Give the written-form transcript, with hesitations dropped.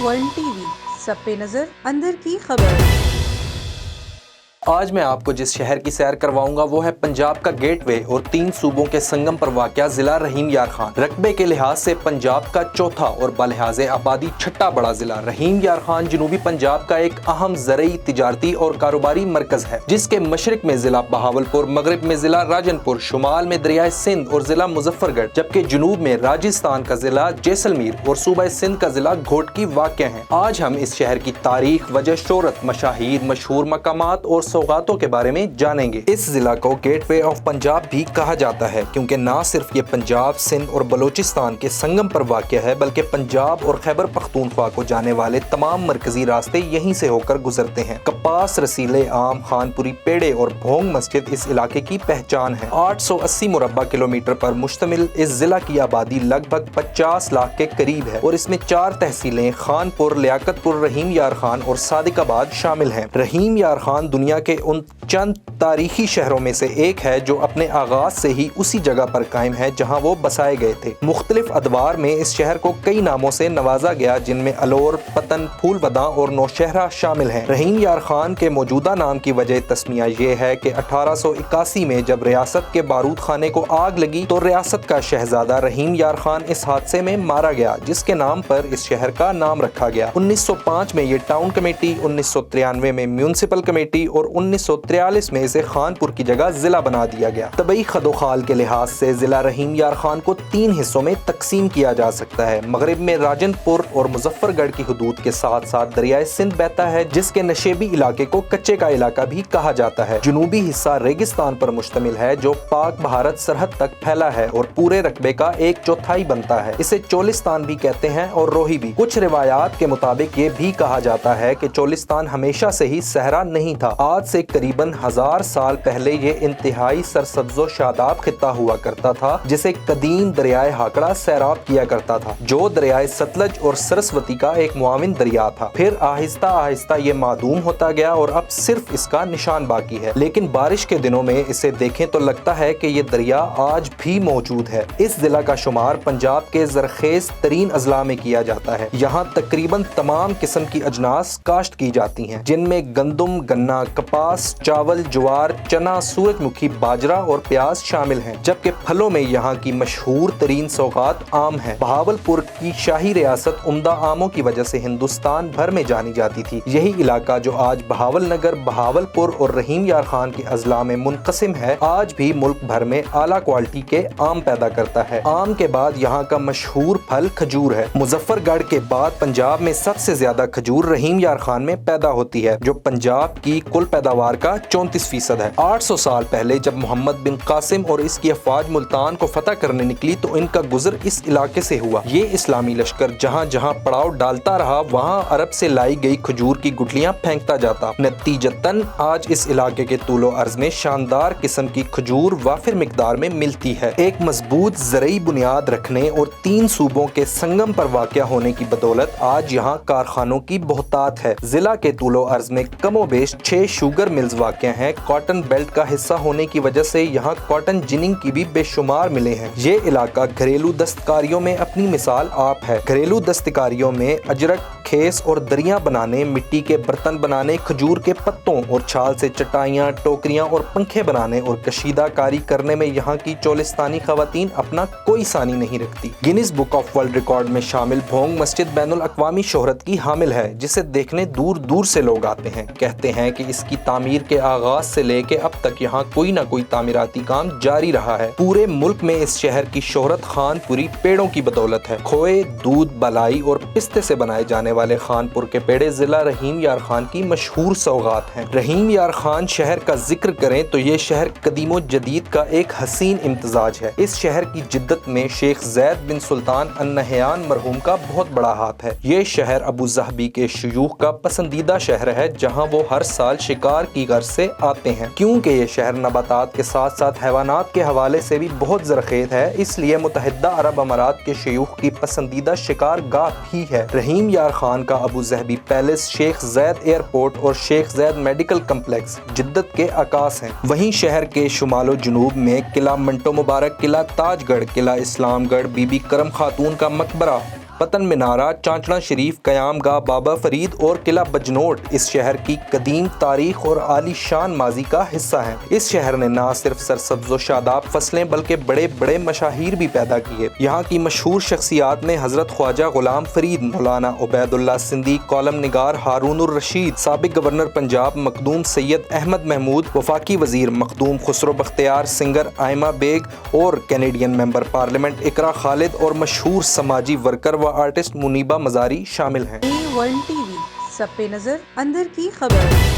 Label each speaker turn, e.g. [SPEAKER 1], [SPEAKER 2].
[SPEAKER 1] World TV, सब पे नजर, अंदर की खबर।
[SPEAKER 2] आज मैं आपको जिस शहर की सैर करवाऊंगा वो है पंजाब का गेटवे और 3 सूबों के संगम पर वाक़या जिला रहीम यार खान। रकबे के लिहाज से पंजाब का चौथा और बलिहाज़े आबादी छठा बड़ा जिला रहीम यार खान जनूबी पंजाब का एक अहम ज़रई, तिजारती और कारोबारी मरकज है, जिसके मशरिक में जिला बहावलपुर, मगरब में जिला राजनपुर, शुमाल में दरियाए सिंध और जिला मुजफ्फरगढ़, जबकि जनूब में राजस्थान का जिला जैसलमेर और सूबा सिंध का जिला घोटकी वाक़या है। आज हम इस शहर की तारीख, वजह शोहरत, मशाहीर, मशहूर मकामात और सौगातों के बारे में जानेंगे। इस जिला को गेटवे ऑफ पंजाब भी कहा जाता है, क्योंकि न सिर्फ ये पंजाब, सिंध और बलोचिस्तान के संगम पर वाक़या है, बल्कि पंजाब और खैबर पख्तूनख्वा को जाने वाले तमाम मरकजी रास्ते यहीं से होकर गुजरते हैं। कपास, रसीले आम, खानपुरी पेड़े और भोंग मस्जिद इस इलाके की पहचान है। 880 मुरब्बा किलोमीटर पर मुश्तमिल इस जिला की आबादी लगभग 50 लाख के करीब है और इसमें 4 तहसीलें खानपुर, लियाकतपुर, रहीम यार खान और सादिकाबाद शामिल हैं। रहीम यार खान दुनिया के उन चंद तारीखी शहरों में से एक है जो अपने आगाज से ही उसी जगह पर कायम है जहां वो बसाए गए थे। मुख्तलिफ अदवार में इस शहर को कई नामों से नवाजा गया, जिनमें अलोर, पतन, फूलवदा और नौशहरा शामिल हैं। रहीम यार खान के मौजूदा नाम की वजह तस्मिया ये है कि 1881 में जब रियासत के बारूद खाने को आग लगी तो रियासत का शहजादा रहीम यार खान इस हादसे में मारा गया, जिसके नाम पर इस शहर का नाम रखा गया। 1905 में ये टाउन कमेटी, 1993 में म्यूनिसिपल कमेटी और 1943 में इसे खानपुर की जगह जिला बना दिया गया। तबई खदोखाल के लिहाज से जिला रहीम यार खान को 3 हिस्सों में तकसीम किया जा सकता है। मगरब में राजनपुर और मुजफ्फरगढ़ की हुदूद के साथ साथ दरियाए सिंध बहता है, जिसके नशेबी इलाके को कच्चे का इलाका भी कहा जाता है। जनूबी हिस्सा रेगिस्तान पर मुश्तमिल है जो पाक भारत सरहद तक फैला है और पूरे रकबे का 1/4 बनता है। इसे चोलिस्तान भी कहते हैं और रोही भी। कुछ रिवायात के मुताबिक ये भी कहा जाता है कि चोलिस्तान हमेशा से ही सहरा नहीं था। आज से करीबन 1000 साल पहले ये इंतहाई सरसब्ज़ो शादाब खित्ता हुआ करता था, जिसे कदीम दरियाए हाकड़ा सैराब किया करता था, जो दरियाए सतलज और सरस्वती का एक मुआविन दरिया था। फिर आहिस्ता आहिस्ता ये मादूम होता गया और अब सिर्फ इसका निशान बाकी है, लेकिन बारिश के दिनों में इसे देखें तो लगता है कि ये दरिया आज भी मौजूद है। इस जिला का शुमार पंजाब के जरखेज तरीन अजला में किया जाता है। यहाँ तकरीबन तमाम किस्म की अजनास काश्त की जाती हैं, जिनमें गंदम, गन्ना, कपास, चावल, ज्वार, चना, सूरजमुखी, बाजरा और प्याज शामिल हैं। जबकि फलों में यहाँ की मशहूर तरीन सौगात आम है। बहावलपुर की शाही रियासत उम्दा आमों की वजह से हिंदुस्तान भर में जानी जाती थी। यही इलाका जो आज बहावल नगर, बहावलपुर और रहीम यार खान के अजला में मुनक़सिम है, आज भी मुल्क भर में आला क्वालिटी के आम पैदा करता है। आम के बाद यहाँ का मशहूर फल खजूर है। मुजफ्फरगढ़ के बाद पंजाब में सबसे ज्यादा खजूर रहीम यार खान में पैदा होती है, जो पंजाब की कुल पैदावार का 34% है। 800 साल पहले जब मोहम्मद बिन कासिम और इसकी अफवाज मुल्तान को फतह करने निकली तो इनका गुजर इस इलाके से हुआ। ये इस्लामी लश्कर जहाँ जहाँ पड़ाव डालता रहा, वहाँ अरब से लाई गई खजूर की गुठलियाँ फेंकता जाता। नतीजतन आज इस इलाके के तूलो अर्ज में शानदार किस्म की खजूर वाफिर मिकदार में मिलती है। एक मजबूत ज़रई बुनियाद रखने और 3 सूबों के संगम पर वाक़या होने की बदौलत आज यहाँ कारखानों की बहुतात है। जिला के तूलो अर्ज में कमोबेश 6 शुगर मिल्स वाक़या हैं। कॉटन बेल्ट का हिस्सा होने की वजह से यहाँ कॉटन जिनिंग की भी बेशुमार मिले हैं। ये इलाका घरेलू दस्तकारियों में अपनी मिसाल आप है। घरेलू दस्तकारियों में अजरक, खेस और दरियां बनाने, मिट्टी के बर्तन बनाने, खजूर के पत्तों और छाल से चटाइयाँ, टोकरियां और पंखे बनाने और कशीदा कारी करने में यहाँ की चोलिस्तानी खवातीन अपना कोई सानी नहीं रखती। Guinness book of world record में शामिल भोंग मस्जिद बैनुल अक़वामी शोहरत की हामिल है, जिसे देखने दूर दूर से लोग आते हैं। कहते हैं कि इसकी तामीर के आगाज से लेके अब तक यहाँ कोई ना कोई तामीराती काम जारी रहा है। पूरे मुल्क में इस शहर की शोहरत खानपुरी पेड़ों की बदौलत है। खोए, दूध, बलाई और पिस्ते से बनाए जाने वाले खानपुर के पेड़े जिला रहीम यार खान की मशहूर सौगात हैं। रहीम यार खान शहर का जिक्र करें तो ये शहर कदीमो जदीद का एक हसीन इम्तजाज है। इस शहर की जिद्दत में शेख ज़ैद बिन सुल्तान अन नहयान मरहूम का बहुत बड़ा हाथ है। ये शहर अबू ज़हबी के शयूख का पसंदीदा शहर है, जहाँ वो हर साल शिकार की गर्ज से आते हैं। क्योंकि ये शहर नबातात के साथ साथ हैवानात के हवाले से भी बहुत ज़रखेज़ है, इसलिए मुत्तहिदा अरब अमारात के शयूख की पसंदीदा शिकार गाह भी है। रहीम यार खान का अबू ज़हबी पैलेस, शेख ज़ैद एयरपोर्ट और शेख ज़ैद मेडिकल कम्प्लेक्स जिद्दत के आकाश हैं। वहीं शहर के शुमालो जुनूब में किला मंटो मुबारक, किला ताजगढ़, किला इस्लामगढ़, बीबी करम खातून का मकबरा, پتن مینارہ، چانچڑا شریف، قیام گاہ بابا فرید اور قلعہ بجنوٹ اس شہر کی قدیم تاریخ اور عالی شان ماضی کا حصہ ہیں۔ اس شہر نے نہ صرف سرسبز و شاداب فصلیں بلکہ بڑے بڑے مشاہیر بھی پیدا کیے۔ یہاں کی مشہور شخصیات میں حضرت خواجہ غلام فرید، مولانا عبید اللہ سندھی، کالم نگار ہارون الرشید، سابق گورنر پنجاب مخدوم سید احمد محمود، وفاقی وزیر مخدوم خسرو بختیار، سنگر آئمہ بیگ اور کینیڈین ممبر پارلیمنٹ اقرا خالد اور مشہور سماجی ورکر و آرٹسٹ منیبہ مزاری شامل ہیں۔
[SPEAKER 1] A1 TV، سب پہ نظر، اندر کی خبر۔